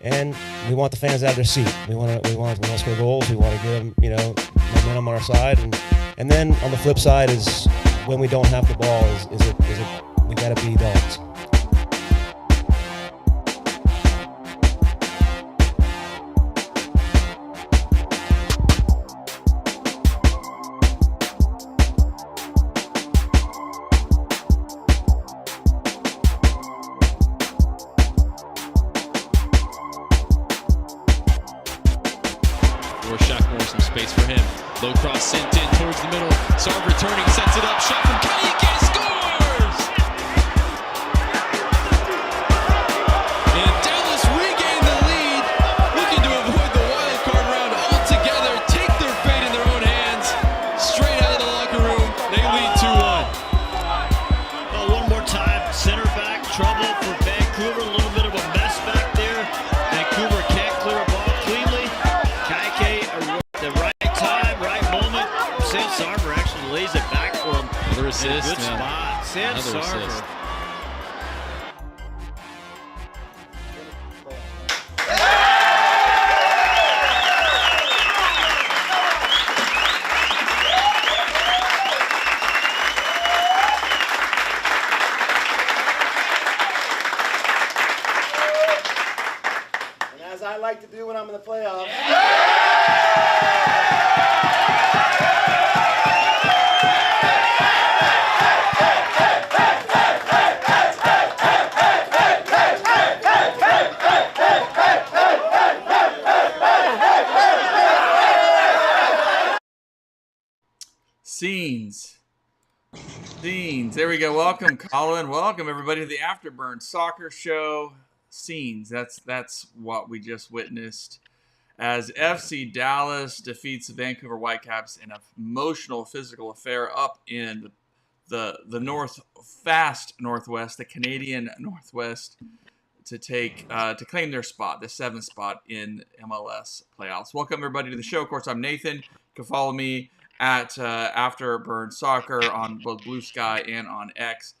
and we want the fans out of their seat. We want to score goals. We want to give them, momentum on our side, and then on the flip side is when we don't have the ball, is it we got to be dogs. Some space for him. Low cross sent in towards the middle. Sarver turning, sets it up. Shot from Kaike, scores! And Dallas regained the lead, looking to avoid the wild card round altogether. Take their fate in their own hands. Straight out of the locker room, they lead 2-1. Oh, one more time, center back trouble for Vancouver. A little bit of a mess back there. Vancouver can't clear a ball cleanly. Kaike the right time, right moment. Sam Sarver actually lays it back for him. Another assist. Good spot. Sam Sarver. Assist. And as I like to do when I'm in the playoffs. Scenes. There we go. Welcome, Colin. Welcome, everybody, to the Afterburn Soccer Show. Scenes. That's what we just witnessed as FC Dallas defeats the Vancouver Whitecaps in an emotional, physical affair up in the Northwest, the Canadian Northwest, to claim their spot, the 7th spot in MLS playoffs. Welcome, everybody, to the show. Of course, I'm Nathan. You can follow me at Afterburn Soccer on both Blue Sky and on X.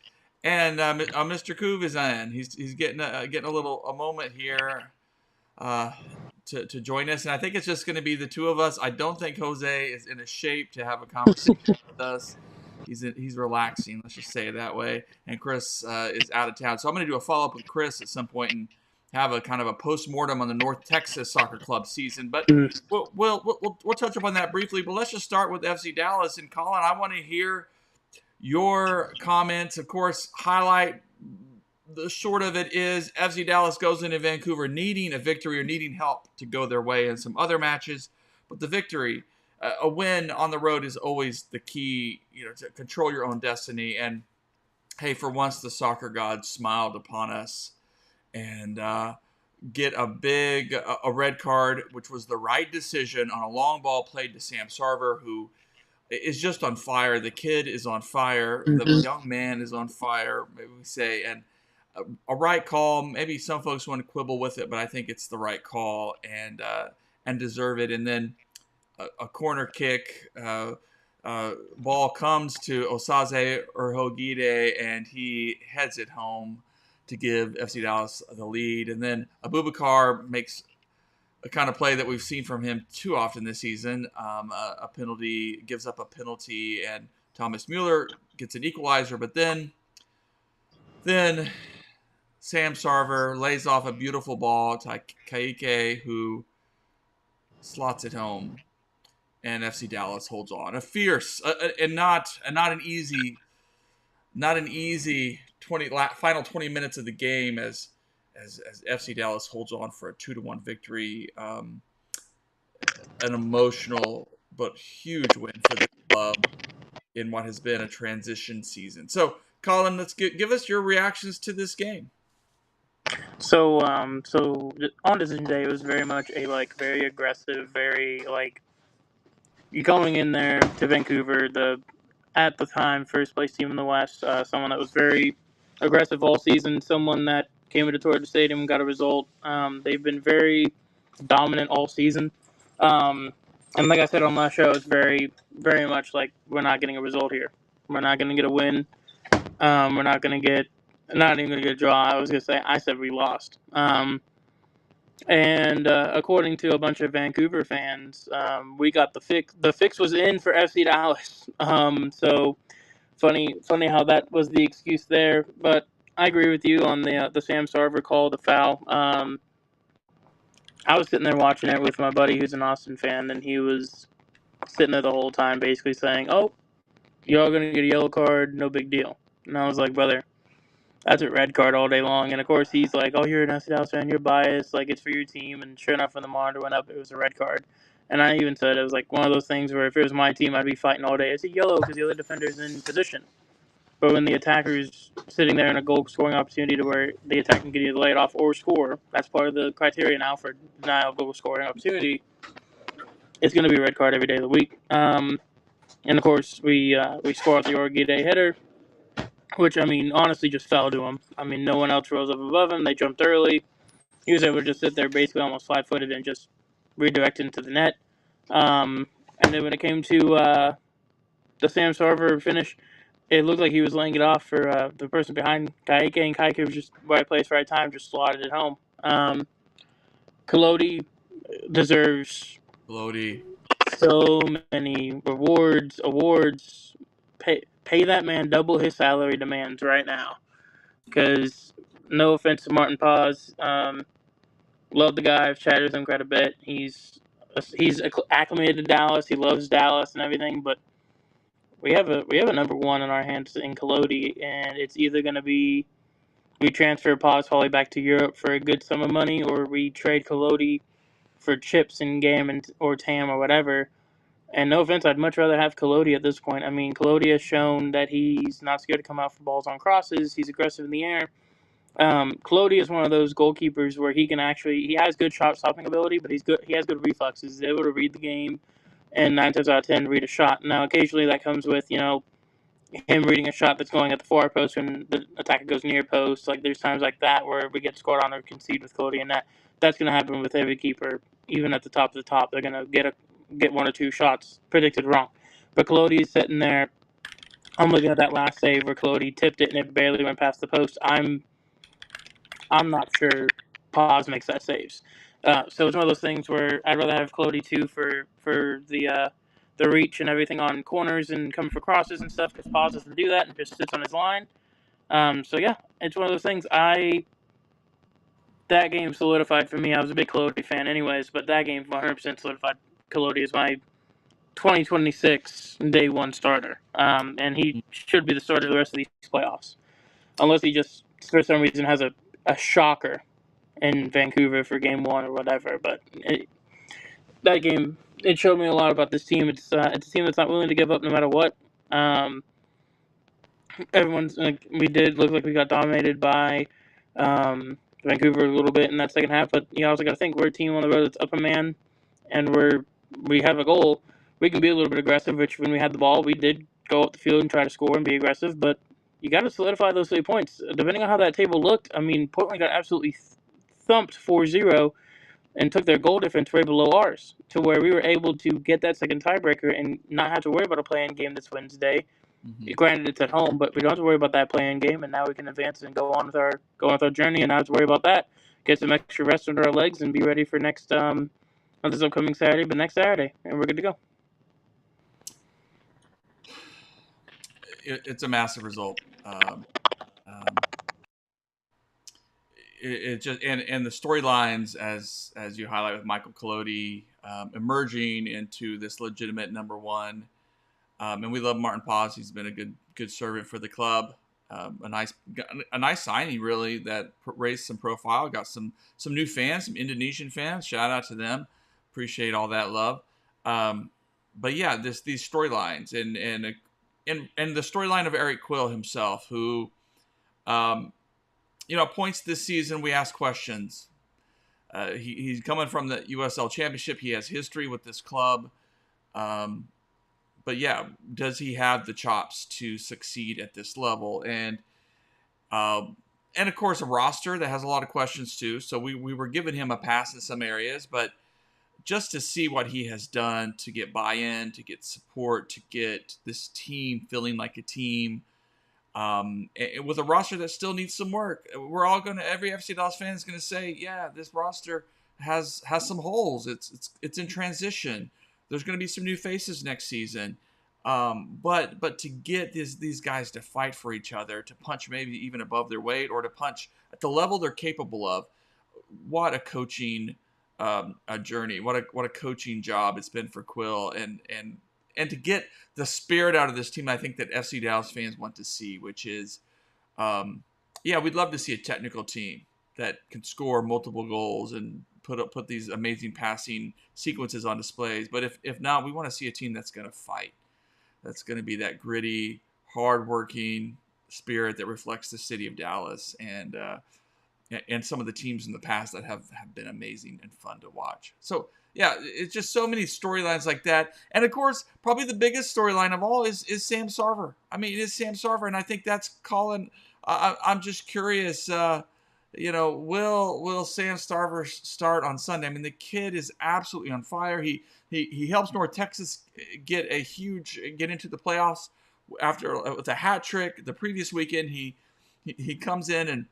And Mr. Kuv is in. He's getting a moment here to join us, and I think it's just going to be the two of us. I don't think Jose is in a shape to have a conversation with us. He's relaxing, let's just say it that way. And Chris is out of town, so I'm going to do a follow up with Chris at some point and have a kind of a post-mortem on the North Texas Soccer Club season. But we'll touch upon that briefly. But let's just start with FC Dallas. And Colin, I want to hear your comments. Of course, highlight the short of it is FC Dallas goes into Vancouver needing a victory or needing help to go their way in some other matches. But the victory, a win on the road is always the key, to control your own destiny. And hey, for once the soccer gods smiled upon us and get a red card, which was the right decision on a long ball played to Sam Sarver, who is just on fire. The kid is on fire. Mm-hmm. The young man is on fire, maybe we say. And a right call. Maybe some folks want to quibble with it, but I think it's the right call and deserve it. And then a corner kick. Ball comes to Osaze Urhogide, and he heads it home to give FC Dallas the lead. And then Abubakar makes a kind of play that we've seen from him too often this season. A penalty, gives up a penalty, and Thomas Mueller gets an equalizer. But then Sam Sarver lays off a beautiful ball to Kaike, who slots it home. And FC Dallas holds on. A fierce and not an easy final 20 minutes of the game as FC Dallas holds on for a 2-1 victory. An emotional but huge win for the club in what has been a transition season. So, Colin, let's give us your reactions to this game. So on decision day, it was very much a very aggressive, very going in there to Vancouver, at the time first place team in the West, someone that was very aggressive all season, someone that came into Georgia Stadium, got a result. They've been very dominant all season. And like I said on last show, it's very, very much like we're not getting a result here. We're not going to get a win. We're not even going to get a draw. I said we lost. And according to a bunch of Vancouver fans, we got the fix. The fix was in for FC Dallas. So funny how that was the excuse there. But I agree with you on the Sam Sarver call, the foul. I was sitting there watching it with my buddy who's an Austin fan, and he was sitting there the whole time, basically saying, "Oh, y'all gonna get a yellow card, no big deal." And I was like, "Brother, that's a red card all day long." And of course, he's like, "Oh, you're an FC Dallas fan, you're biased, like it's for your team." And sure enough, when the monitor went up, it was a red card. And I even said it was like one of those things where if it was my team, I'd be fighting all day. It's a yellow because the other defender's in position. But when the attacker's sitting there in a goal scoring opportunity to where the attacker can either lay it off or score, that's part of the criteria now for denial of goal scoring opportunity. It's going to be a red card every day of the week. And of course, we score out the Orgide header, which, I mean, honestly just fell to him. I mean, no one else rose up above him. They jumped early. He was able to just sit there basically almost flat-footed and just redirect into the net. And then when it came to the Sam Sarver finish, it looked like he was laying it off for the person behind Kaike, and Kaike was just right place, right time, just slotted it home. Kalodi deserves Lodi. so many awards. Pay that man double his salary demands right now. Because, no offense to Martin Paz, love the guy. I've chatted with him quite a bit. He's acclimated to Dallas. He loves Dallas and everything, but we have a number one in our hands in Kalodi, and it's either going to be we transfer Paz Holly back to Europe for a good sum of money, or we trade Kalodi for chips and Gam or Tam or whatever. And no offense, I'd much rather have Kalodi at this point. I mean, Kalodi has shown that he's not scared to come out for balls on crosses. He's aggressive in the air. Kalodi is one of those goalkeepers where he has good shot stopping ability, but he has good reflexes. He's able to read the game, and 9 times out of 10 read a shot. Now, occasionally that comes with him reading a shot that's going at the far post when the attacker goes near post. Like there's times like that where we get scored on or concede with Kalodi, and that's going to happen with every keeper, even at the top of the top. They're going to get one or two shots predicted wrong. But Kalodi is sitting there. I'm looking at that last save where Kalodi tipped it and it barely went past the post. I'm not sure Paz makes that saves. So it's one of those things where I'd rather have Kalodi too for the reach and everything on corners and coming for crosses and stuff, because Paz doesn't do that and just sits on his line. So yeah, it's one of those things. That game solidified for me. I was a big Kalodi fan anyways, but that game 100% solidified Kalodi as my 2026 day one starter. And he should be the starter of the rest of these playoffs. Unless he just, for some reason, has a shocker in Vancouver for game one or whatever. But that game, it showed me a lot about this team. It's a team that's not willing to give up no matter what. We did look like we got dominated by Vancouver a little bit in that second half, but you also got to think we're a team on the road that's up a man, and we have a goal. We can be a little bit aggressive, which when we had the ball, we did go up the field and try to score and be aggressive, but you got to solidify those 3 points. Depending on how that table looked, I mean, Portland got absolutely thumped 4-0 and took their goal difference way below ours, to where we were able to get that second tiebreaker and not have to worry about a play-in game this Wednesday. Mm-hmm. Granted, it's at home, but we don't have to worry about that play-in game, and now we can advance and go on with our journey, and not have to worry about that. Get some extra rest under our legs and be ready for not this upcoming Saturday, but next Saturday, and we're good to go. It's a massive result. It just and the storylines as you highlight with Michael Kalodi emerging into this legitimate number one. And we love Martin Paz. He's been a good servant for the club. A nice signing, really, that raised some profile. Got some new fans, some Indonesian fans. Shout out to them. Appreciate all that love. But yeah, these storylines and the storyline of Eric Quill himself, who, points this season we ask questions. He's coming from the USL Championship. He has history with this club. But yeah, does he have the chops to succeed at this level? And of course, a roster that has a lot of questions too. So we were giving him a pass in some areas, but just to see what he has done to get buy-in, to get support, to get this team feeling like a team, with a roster that still needs some work. Every FC Dallas fan is going to say, yeah, this roster has some holes. It's in transition. There's going to be some new faces next season. But to get these guys to fight for each other, to punch maybe even above their weight, or to punch at the level they're capable of, what a coaching a journey, what a coaching job it's been for Quill, and to get the spirit out of this team, I think that FC Dallas fans want to see, which is, we'd love to see a technical team that can score multiple goals and put these amazing passing sequences on displays. But if not, we want to see a team that's going to fight. That's going to be that gritty, hardworking spirit that reflects the city of Dallas and some of the teams in the past that have been amazing and fun to watch. So, yeah, it's just so many storylines like that. And, of course, probably the biggest storyline of all is Sam Sarver. I mean, it is Sam Sarver, and I think that's Colin. I'm just curious, will Sam Sarver start on Sunday? I mean, the kid is absolutely on fire. He helps North Texas get into the playoffs with a hat trick the previous weekend. He comes in and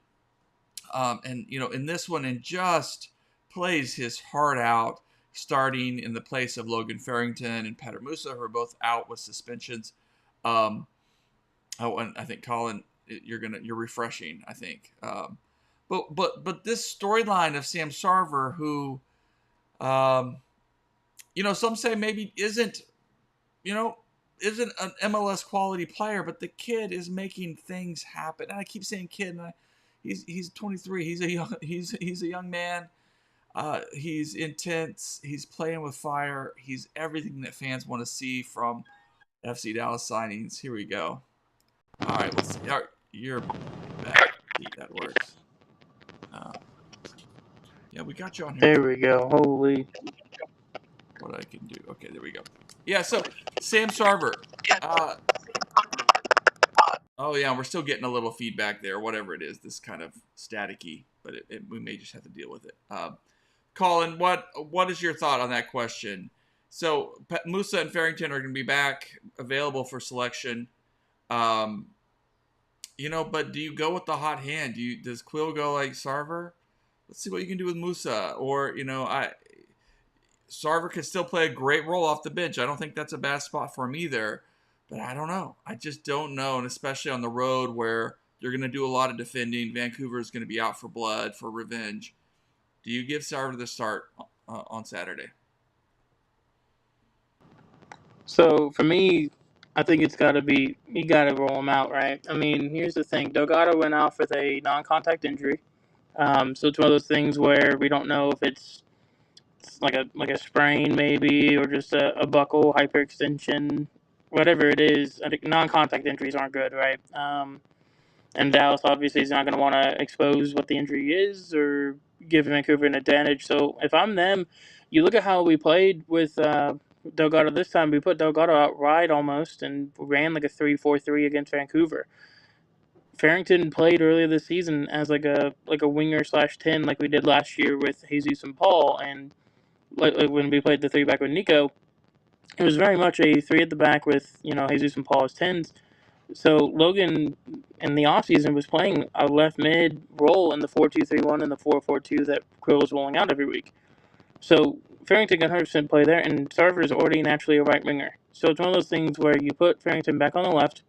in this one and just plays his heart out, starting in the place of Logan Farrington and Petter Musa, who are both out with suspensions. And I think Colin, you're refreshing, I think. But this storyline of Sam Sarver, who, some say maybe isn't an MLS quality player, but the kid is making things happen. And I keep saying kid, and he's 23. He's a young man. He's intense. He's playing with fire. He's everything that fans want to see from FC Dallas signings. Here we go. All right, let's see. All right, you're back. That works. We got you on here. There we go. Holy. What I can do. Okay, there we go. Yeah, so Sam Sarver. We're still getting a little feedback there, whatever it is. This kind of staticky, but we may just have to deal with it. Colin, what is your thought on that question? So Musa and Farrington are going to be back, available for selection. But do you go with the hot hand? Does Quill go like Sarver? Let's see what you can do with Musa. Or, Sarver could still play a great role off the bench. I don't think that's a bad spot for him either. But I don't know. I just don't know. And especially on the road where you're going to do a lot of defending. Vancouver is going to be out for blood, for revenge. Do you give Sarver the start on Saturday? So for me, I think it's got to be, you got to roll him out, right? I mean, here's the thing. Delgado went out with a non-contact injury. So it's one of those things where we don't know if it's like a sprain maybe, or just a buckle, hyperextension, whatever it is. I think non-contact injuries aren't good, right? And Dallas obviously is not going to want to expose what the injury is or give Vancouver an advantage. So if I'm them, you look at how we played with Delgado this time. We put Delgado out wide almost and ran like a 3-4-3 against Vancouver. Farrington played earlier this season as like a winger /10 like we did last year with Jesus and Paul, and like when we played the 3-back with Nico, it was very much a 3 at the back with Jesus and Paul as 10s. So Logan in the offseason was playing a left mid role in the 4-2-3-1 and the 4-4-2 that Quill was rolling out every week. So Farrington got 100% play there, and Sarver is already naturally a right winger. So it's one of those things where you put Farrington back on the left,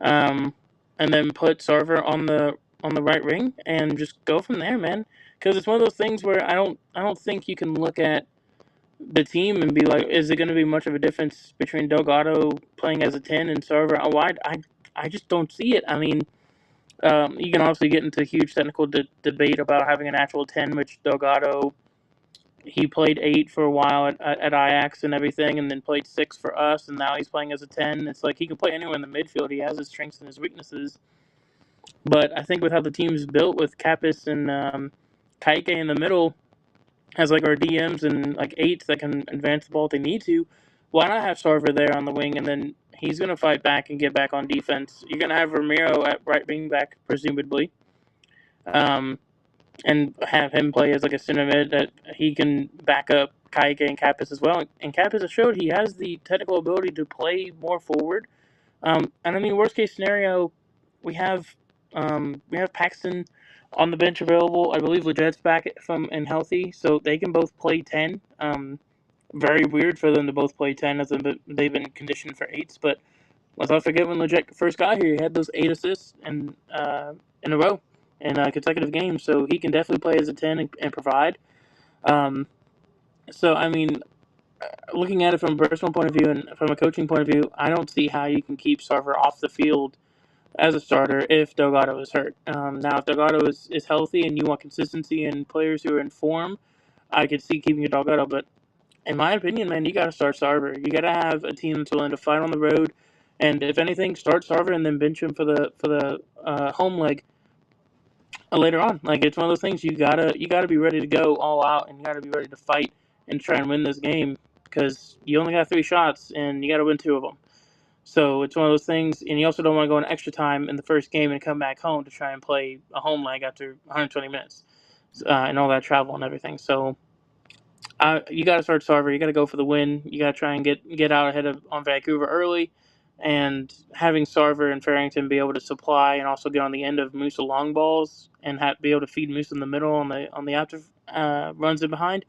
and then put Sarver on the right wing, and just go from there, man. Because it's one of those things where I don't think you can look at the team and be like, is it going to be much of a difference between Delgado playing as a 10 and Sarver out wide? I just don't see it. I mean, you can obviously get into a huge technical debate about having an actual 10, which Delgado, he played 8 for a while at Ajax and everything, and then played 6 for us, and now he's playing as a 10. It's like he can play anywhere in the midfield. He has his strengths and his weaknesses. But I think with how the team's built with Kappas and Kaike in the middle as like our DMs and like 8s that can advance the ball if they need to, why not have Sarver there on the wing, and then he's going to fight back and get back on defense. You're going to have Ramiro at right wing back, presumably. And have him play as like a center mid that he can back up Kaike and Kappas as well. And Kappas has showed he has the technical ability to play more forward. And I mean, worst case scenario, we have Paxton on the bench available. I believe Legette's back from and healthy, so they can both play 10. Very weird for them to both play 10 as they've been conditioned for 8s, but let's not forget when Legette first got here, he had those 8 assists in a row in consecutive games, so he can definitely play as a 10 and provide. So, I mean, looking at it from a personal point of view and from a coaching point of view, I don't see how you can keep Sarver off the field as a starter if Delgado is hurt. Now, if Delgado is healthy and you want consistency and players who are in form, I could see keeping Delgado. But in my opinion, man, you got to start Sarver. You got to have a team that's willing to fight on the road, and if anything, start Sarver and then bench him for the home leg later on. Like, it's one of those things you gotta be ready to go all out, and you gotta be ready to fight and try and win this game because you only got 3 shots and you got to win 2 of them. So it's one of those things, and you also don't want to go in extra time in the first game and come back home to try and play a home leg after 120 minutes and all that travel and everything. So you got to start Sarver. You got to go for the win. You got to try and get out ahead on Vancouver early, and having Sarver and Farrington be able to supply and also get on the end of Musa long balls and be able to feed Musa in the middle on the after runs in behind.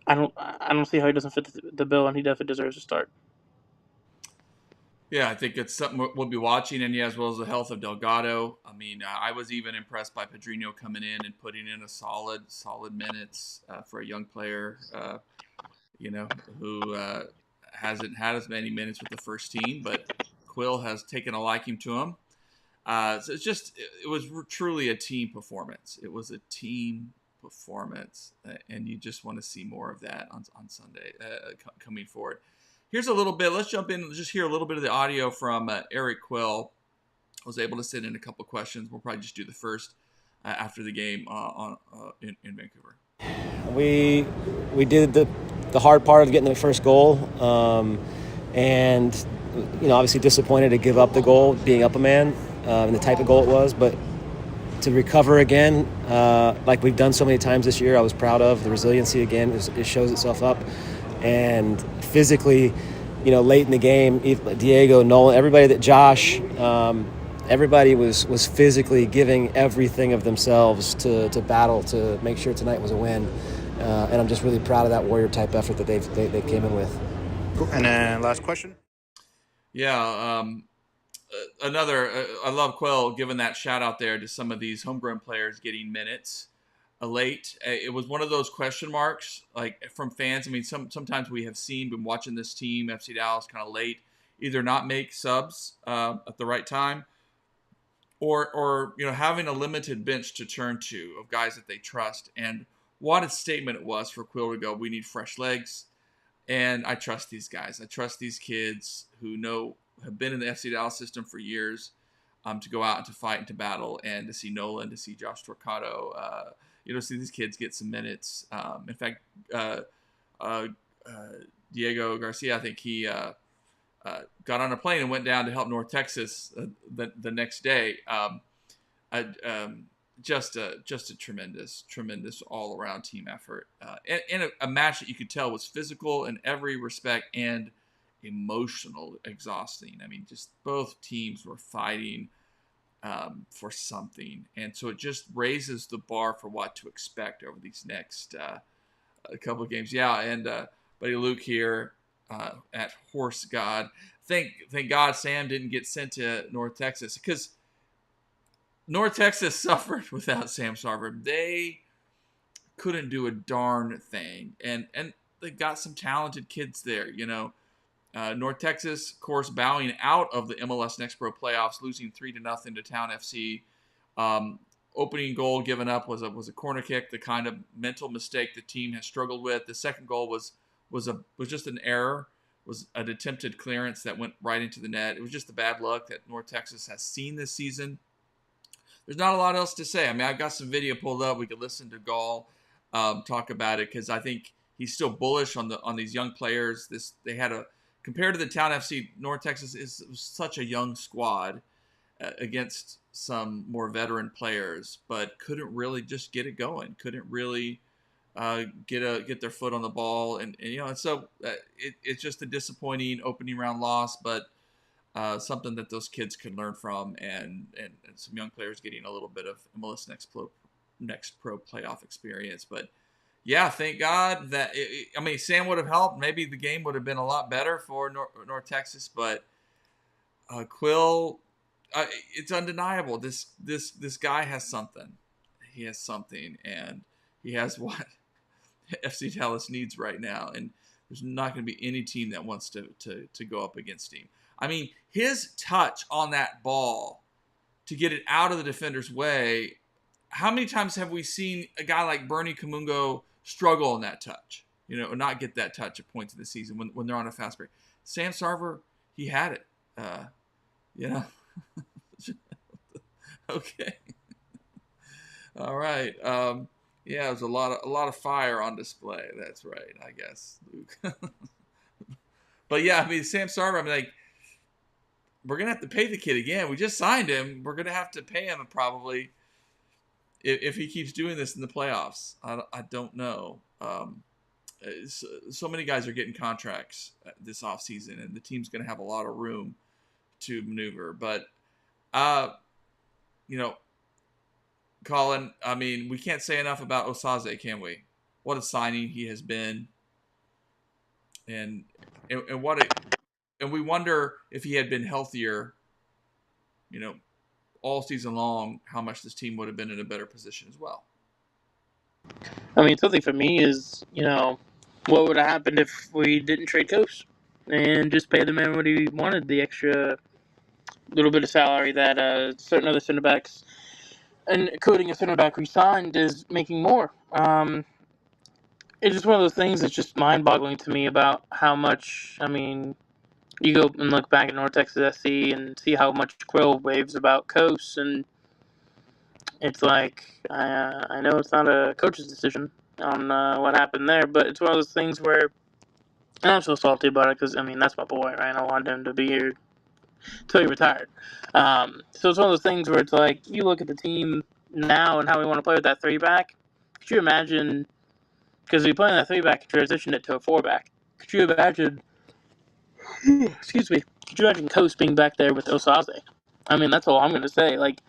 I don't see how he doesn't fit the bill, and he definitely deserves a start. Yeah, I think it's something we'll be watching, and as well as the health of Delgado. I mean, I was even impressed by Pedrinho coming in and putting in a solid minutes for a young player, who hasn't had as many minutes with the first team, but Quill has taken a liking to him. So it was truly a team performance. It was a team performance, and you just want to see more of that on Sunday coming forward. Here's a little bit. Let's jump in and just hear a little bit of the audio from Eric Quill. I was able to send in a couple of questions. We'll probably just do the first after the game in Vancouver. We did the hard part of getting the first goal, and obviously disappointed to give up the goal, being up a man, and the type of goal it was. But to recover again, like we've done so many times this year, I was proud of the resiliency again. It shows itself up. And physically, late in the game, Diego, Nolan, everybody Josh, everybody was physically giving everything of themselves to battle to make sure tonight was a win. And I'm just really proud of that warrior type effort that they came in with. Cool. And then last question. Yeah, I love Quill giving that shout out there to some of these homegrown players getting minutes. Late. It was one of those question marks, like from fans. I mean, sometimes we have been watching this team, FC Dallas, kind of late, either not make subs at the right time, or having a limited bench to turn to of guys that they trust. And what a statement it was for Quill to go, we need fresh legs, and I trust these guys. I trust these kids who have been in the FC Dallas system for years, to go out and to fight and to battle, and to see Nolan, to see Josh Torquato, see these kids get some minutes. In fact, Diego Garcia, I think he got on a plane and went down to help North Texas the next day. Just a tremendous all around team effort, and a match that you could tell was physical in every respect and emotional, exhausting. I mean, just both teams were fighting for something, and so it just raises the bar for what to expect over these next couple of games. Yeah, and buddy Luke here at Horse God, thank God Sam didn't get sent to North Texas, because North Texas suffered without Sam Sarver. They couldn't do a darn thing, and they got some talented kids there, North Texas, of course, bowing out of the MLS Next Pro playoffs, losing 3-0 to Town FC. Opening goal given up was a corner kick, the kind of mental mistake the team has struggled with. The second goal was just an error, was an attempted clearance that went right into the net. It was just the bad luck that North Texas has seen this season. There's not a lot else to say. I mean, I've got some video pulled up. We could listen to Gall talk about it, because I think he's still bullish on these young players. Compared to the Town FC, North Texas is such a young squad against some more veteran players, but couldn't really just get it going. Couldn't really get their foot on the ball, and so it's just a disappointing opening round loss. But something that those kids could learn from, and some young players getting a little bit of MLS Next Pro playoff experience. But yeah, thank God that Sam would have helped. Maybe the game would have been a lot better for North Texas, but Quill, it's undeniable. This guy has something. He has something, and he has what FC Dallas needs right now. And there's not going to be any team that wants to go up against him. I mean, his touch on that ball to get it out of the defender's way. How many times have we seen a guy like Bernie Kamungo struggle on that touch? Or not get that touch at points of the season when they're on a fast break. Sam Sarver, he had it. Okay. All right. Yeah, it was a lot of fire on display. That's right, I guess, Luke. But yeah, Sam Sarver, we're gonna have to pay the kid again. We just signed him. We're gonna have to pay him probably if he keeps doing this in the playoffs. I don't know. So many guys are getting contracts this offseason, and the team's gonna have a lot of room to maneuver. But Colin, we can't say enough about Osaze, can we? What a signing he has been, and we wonder if he had been healthier, all season long, how much this team would have been in a better position as well. Something for me is, what would have happened if we didn't trade Coast and just pay the man what he wanted, the extra little bit of salary that certain other center backs, and including a center back we signed, is making more. It's just one of those things that's just mind-boggling to me about how much, you go and look back at North Texas SC and see how much Quill waves about Coast, and it's like, I know it's not a coach's decision on what happened there, but it's one of those things where, and I'm so salty about it because, that's my boy, right? I wanted him to be here until he retired. So it's one of those things where it's like, you look at the team now and how we want to play with that 3-back. Could you imagine, because we play in that 3-back and transition it to a 4-back. Could you imagine, excuse me, could you imagine Coast being back there with Osaze? That's all I'm going to say. Like,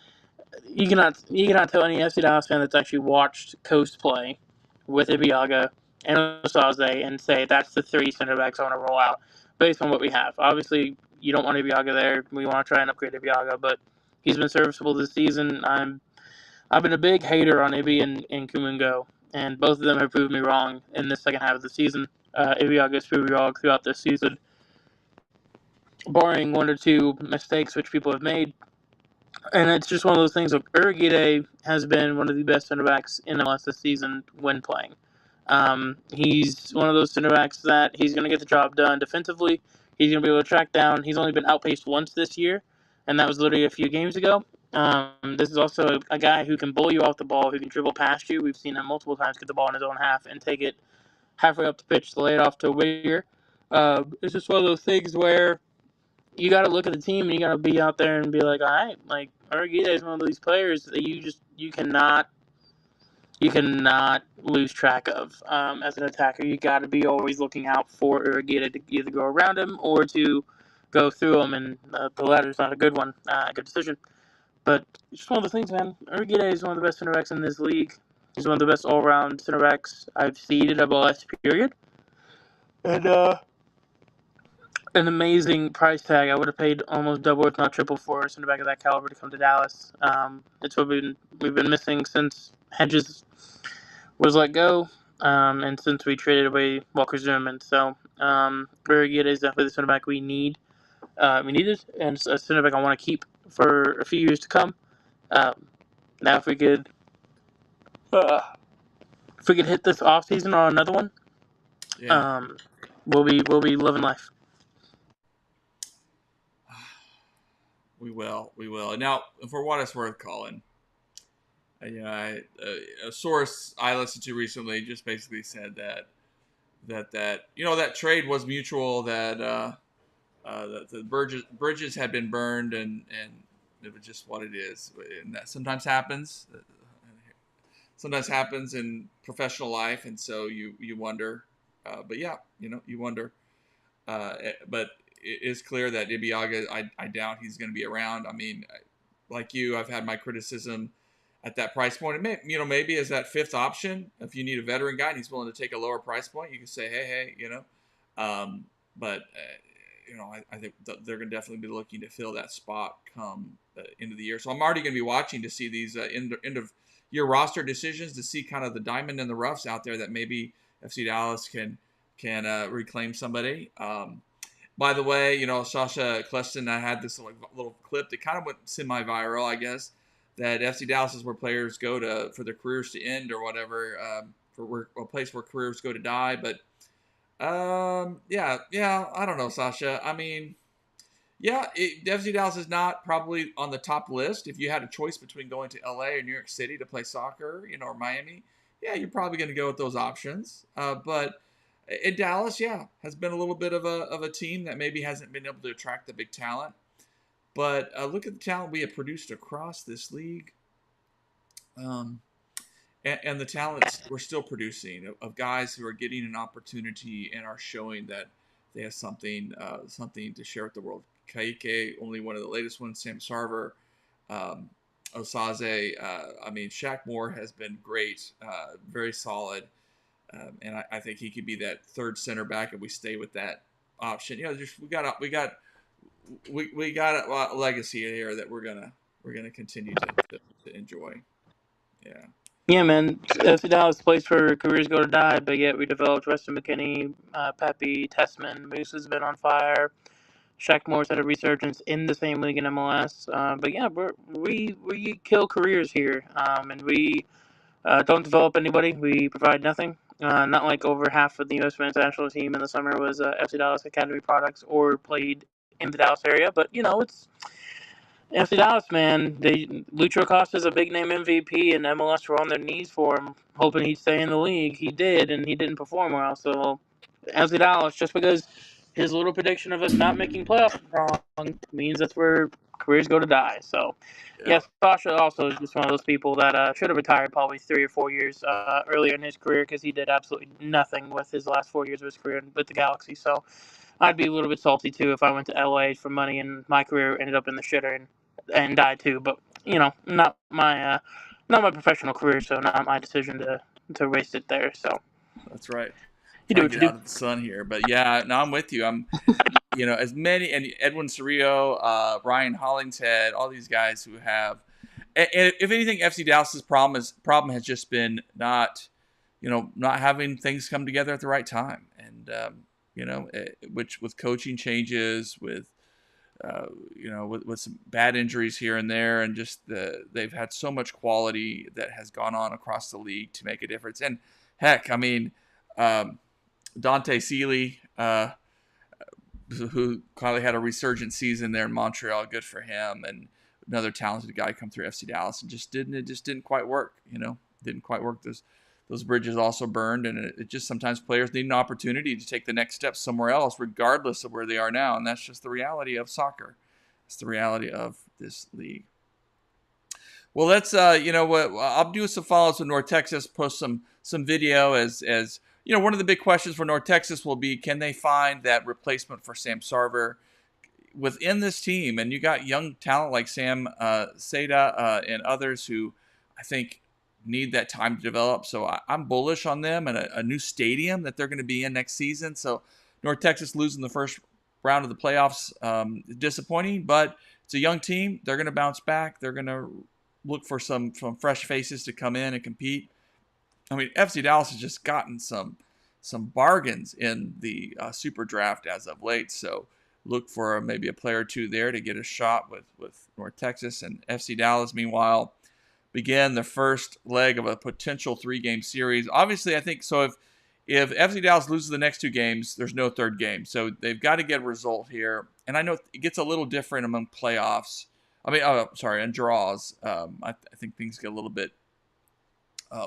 you cannot tell any FC Dallas fan that's actually watched Coast play with Ibiaga and Osaze and say that's the 3 center backs I want to roll out based on what we have. Obviously, you don't want Ibiaga there. We want to try and upgrade Ibiaga, but he's been serviceable this season. I've been a big hater on Ibi and Kumungo, and both of them have proved me wrong in the second half of the season. Ibiaga has proved me wrong throughout this season, barring 1 or 2 mistakes which people have made. And it's just one of those things. Urugide has been one of the best center backs in MLS this season when playing. He's one of those center backs that he's going to get the job done defensively. He's going to be able to track down. He's only been outpaced once this year, and that was literally a few games ago. This is also a guy who can bowl you off the ball, who can dribble past you. We've seen him multiple times get the ball in his own half and take it halfway up the pitch to lay it off to a winger. It's just one of those things where you got to look at the team and you got to be out there and be like, all right, like Urugide is one of these players that you cannot lose track of as an attacker. You got to be always looking out for Urugide to either go around him or to go through him, and the latter is not a good one, good decision. But it's just one of the things, man. Urugide is one of the best center backs in this league. He's one of the best all-around center backs I've seen in MLS, period. And an amazing price tag. I would have paid almost double, if not triple, for a center back of that caliber to come to Dallas. It's what we've been missing since Hedges was let go, and since we traded away Walker Zimmerman. So Urugide is definitely the center back we need. We needed, and it's a center back I want to keep for a few years to come. Now, if we could hit this off season on another one, we'll be loving life. We will. Now, for what it's worth, Colin, a source I listened to recently just basically said that trade was mutual, that the bridges had been burned, and it was just what it is, and that sometimes happens. Sometimes happens in professional life, and so you wonder. But yeah, you wonder. But it is clear that Ibiaga, I doubt he's going to be around. I mean, like you, I've had my criticism at that price point. It may, maybe as that fifth option, if you need a veteran guy and he's willing to take a lower price point, you can say, hey, but I think they're going to definitely be looking to fill that spot come end of the year. So I'm already going to be watching to see these end of year roster decisions, to see kind of the diamond in the roughs out there that maybe FC Dallas can reclaim somebody. By the way, Sasha Kleston, I had this little clip that kind of went semi-viral, I guess, that FC Dallas is where players go for their careers to end or whatever, a place where careers go to die. But I don't know, Sasha. I mean, FC Dallas is not probably on the top list. If you had a choice between going to LA or New York City to play soccer, or Miami, you're probably going to go with those options. But in Dallas, has been a little bit of a team that maybe hasn't been able to attract the big talent. But look at the talent we have produced across this league. And the talents we're still producing of guys who are getting an opportunity and are showing that they have something to share with the world. Kaike, only one of the latest ones. Sam Sarver, Osaze. Shaq Moore has been great, very solid. And I think he could be that third center back if we stay with that option. We got a legacy here that we're gonna continue to enjoy. Yeah. Yeah, man. FC Dallas place where careers go to die, but yet we developed Rustin McKinney, Pepe, Tessman. Moose has been on fire. Shaq Moore's had a resurgence in the same league in MLS. But yeah, we kill careers here, and we don't develop anybody. We provide nothing. Not like over half of the USMNT national team in the summer was FC Dallas Academy products or played in the Dallas area. But it's FC Dallas, man. Lucho Acosta's a big name MVP, and MLS were on their knees for him, hoping he'd stay in the league. He did, and he didn't perform well. So FC Dallas, just because his little prediction of us not making playoffs wrong, means that's where careers go to die. So, yes, Sasha also is just one of those people that should have retired probably 3 or 4 years earlier in his career, because he did absolutely nothing with his last 4 years of his career with the Galaxy. So I'd be a little bit salty too if I went to LA for money and my career ended up in the shitter and died too. But not my professional career, so not my decision to waste it there. So That's right. you do what you do. Out of the sun here, but no, I'm with you. I'm, as many, and Edwin Cerrillo, Ryan Hollingshead, all these guys who have, and if anything, FC Dallas's problem has just been not having things come together at the right time, and which with coaching changes, with some bad injuries here and there, and just they've had so much quality that has gone on across the league to make a difference. And heck, Dante Seeley, who probably had a resurgent season there in Montreal, good for him, and another talented guy come through FC Dallas, and it just didn't quite work. Didn't quite work. Those bridges also burned, and it just sometimes players need an opportunity to take the next step somewhere else, regardless of where they are now, and that's just the reality of soccer. It's the reality of this league. Well, let's I'll do some follow-ups with North Texas, post some video as one of the big questions for North Texas will be, can they find that replacement for Sam Sarver within this team? And you got young talent like Sam Seda and others who I think need that time to develop. So I'm bullish on them and a new stadium that they're going to be in next season. So North Texas losing the first round of the playoffs, disappointing, but it's a young team. They're going to bounce back. They're going to look for some fresh faces to come in and compete. FC Dallas has just gotten some bargains in the super draft as of late. So look for maybe a player or two there to get a shot with North Texas. And FC Dallas, meanwhile, begin the first leg of a potential 3-game series. Obviously, I think so. If FC Dallas loses the next 2 games, there's no third game. So they've got to get a result here. And I know it gets a little different among playoffs. And draws. I think things get a little bit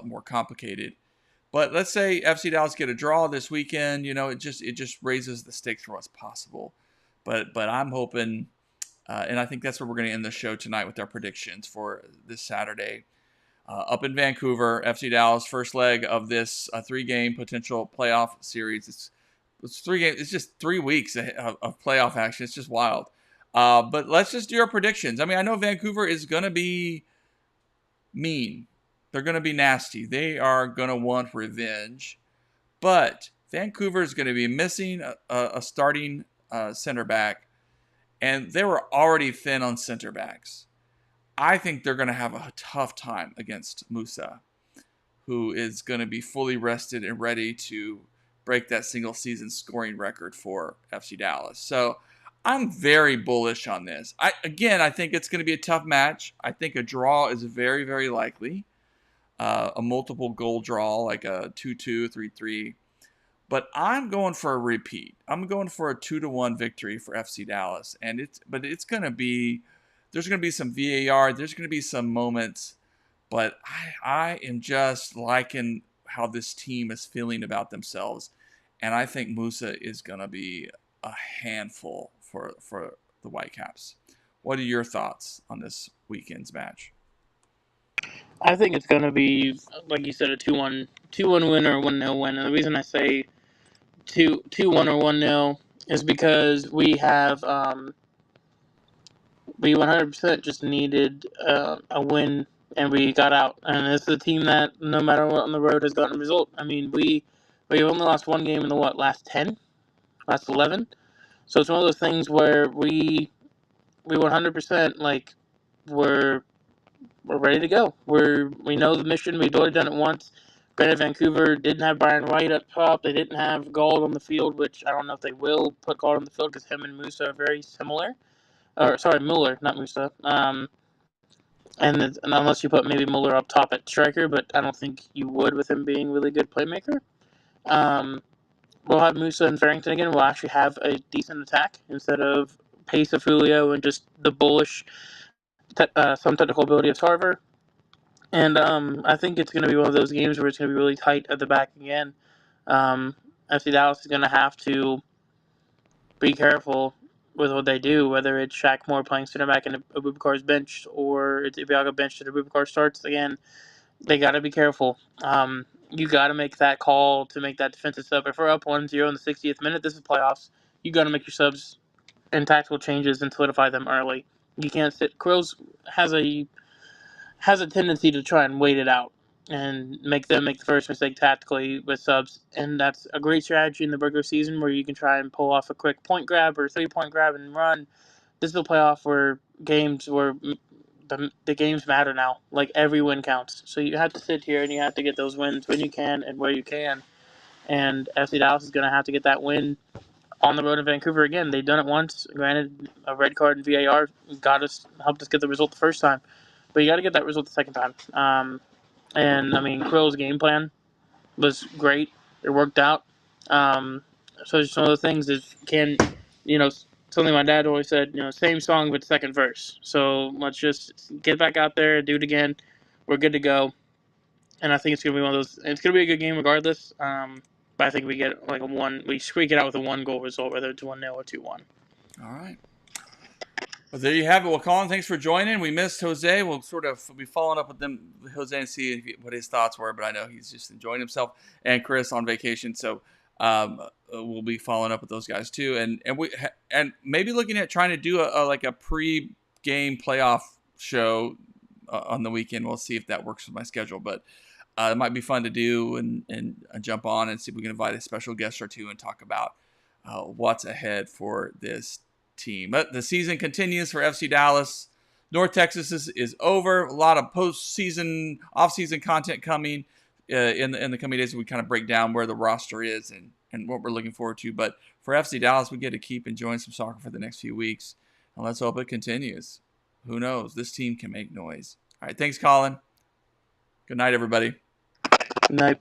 more complicated. But let's say FC Dallas get a draw this weekend. It just raises the stakes for what's possible. But I'm hoping, and I think that's where we're going to end the show tonight with our predictions for this Saturday. Up in Vancouver, FC Dallas, first leg of this 3-game potential playoff series. It's It's 3 games. It's just 3 weeks of playoff action. It's just wild. But let's just do our predictions. I mean, I know Vancouver is going to be mean. They're going to be nasty. They are going to want revenge. But Vancouver is going to be missing a starting center back. And they were already thin on center backs. I think they're going to have a tough time against Musa, who is going to be fully rested and ready to break that single season scoring record for FC Dallas. So I'm very bullish on this. I think it's going to be a tough match. I think a draw is very, very likely. A multiple goal draw, like a 2-2, 3-3. But I'm going for a repeat. I'm going for a 2-1 victory for FC Dallas. It's going to be, there's going to be some VAR. There's going to be some moments. But I am just liking how this team is feeling about themselves. And I think Musa is going to be a handful for the Whitecaps. What are your thoughts on this weekend's match? I think it's going to be, like you said, a 2-1 win or a 1-0 win. And the reason I say 2-1 or 1-0 is because we 100% just needed a win, and we got out. And this is a team that, no matter what on the road, has gotten a result. I mean, we only lost one game in the last 10, last 11. So it's one of those things where we 100% like we're ready to go. We know the mission. We've already done it once. Granted, Vancouver didn't have Brian Wright up top. They didn't have Gauld on the field, which I don't know if they will put Gauld on the field because him and Musa are very similar. Or sorry, Mueller, not Musa. And unless you put maybe Mueller up top at striker, but I don't think you would with him being a really good playmaker. We'll have Musa and Farrington again. We'll actually have a decent attack instead of pace of Julio and just the bullish, some technical ability of Sarver. And I think it's going to be one of those games where it's going to be really tight at the back again. FC Dallas is going to have to be careful with what they do, whether it's Shaq Moore playing center back and Abubakar's bench or it's Ibiaga bench and Abubakar starts. Again, they got to be careful. You got to make that call to make that defensive sub. If we're up 1-0 in the 60th minute, this is playoffs. You got to make your subs and tactical changes and solidify them early. You can't sit. Quills has a tendency to try and wait it out and make the first mistake tactically with subs, and that's a great strategy in the regular season where you can try and pull off a quick point grab or 3-point grab and run. This is a playoff where the games matter now. Like, every win counts. So you have to sit here and you have to get those wins when you can and where you can. And FC Dallas is going to have to get that win on the road in Vancouver again. They've done it once. Granted, a red card in VAR helped us get the result the first time. But you got to get that result the second time. And, I mean, Krill's game plan was great. It worked out. So it's one of those things is something my dad always said, same song but second verse. So let's just get back out there, do it again. We're good to go. And I think it's going to be one of those – it's going to be a good game regardless. But I think we get we squeak it out with a 1-goal result, whether it's 1-0 or 2-1. All right. Well, there you have it. Well, Colin, thanks for joining. We missed Jose. We'll sort of be following up with Jose and see what his thoughts were, but I know he's just enjoying himself. And Chris on vacation, so we'll be following up with those guys too. And maybe looking at trying to do a pre-game playoff show on the weekend. We'll see if that works with my schedule, but it might be fun to do and jump on and see if we can invite a special guest or two and talk about what's ahead for this team. But the season continues for FC Dallas. North Texas is over. A lot of postseason, off-season content coming in the coming days. We kind of break down where the roster is and what we're looking forward to. But for FC Dallas, we get to keep enjoying some soccer for the next few weeks. And let's hope it continues. Who knows? This team can make noise. All right. Thanks, Colin. Good night, everybody. Good night.